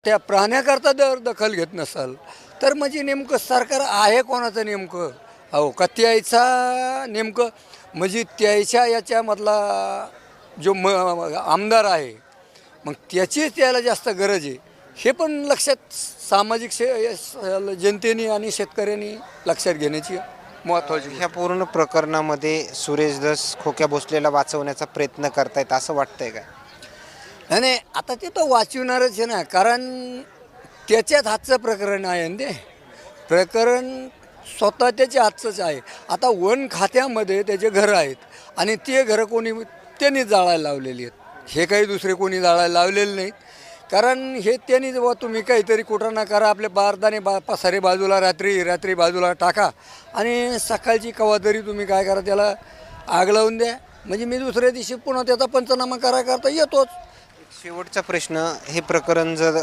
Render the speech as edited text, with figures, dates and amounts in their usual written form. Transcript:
त्या प्राण्याकरता जर दखल घेत नसाल तर म्हणजे नेमकं सरकार आहे कोणाचं नेमकं? अहो का त्याचा नेमकं म्हणजे त्याच्या याच्यामधला जो आमदार आहे मग त्याचीच त्याला जास्त गरज आहे हे पण लक्षात सामाजिक जनतेने आणि शेतकऱ्यांनी लक्षात घेण्याची महत्त्वाची. ह्या पूर्ण प्रकरणामध्ये सुरेश धस खोक्या भोसलेला वाचवण्याचा प्रयत्न करतायत असं वाटतंय का? नाही नाही, आता ते तर वाचवणारच आहे ना, कारण त्याच्याच हातचं प्रकरण आहे ना ते प्रकरण स्वतः त्याच्या हातचंच आहे. आता वन खात्यामध्ये त्याचे घरं आहेत आणि ते घरं कोणी त्यांनी जाळायला लावलेली आहेत. हे काही दुसरे कोणी जाळायला लावलेले नाहीत, कारण हे त्यांनी जेव्हा तुम्ही काहीतरी कुठं ना करा आपले बारदाने पसारे बाजूला रात्री बाजूला टाका आणि सकाळची कवा तरी तुम्ही काय करा त्याला आग लावून द्या, म्हणजे मी दुसऱ्या दिवशी पुन्हा त्याचा पंचनामा करता येतोच. शेवटचा प्रश्न, हे प्रकरण जर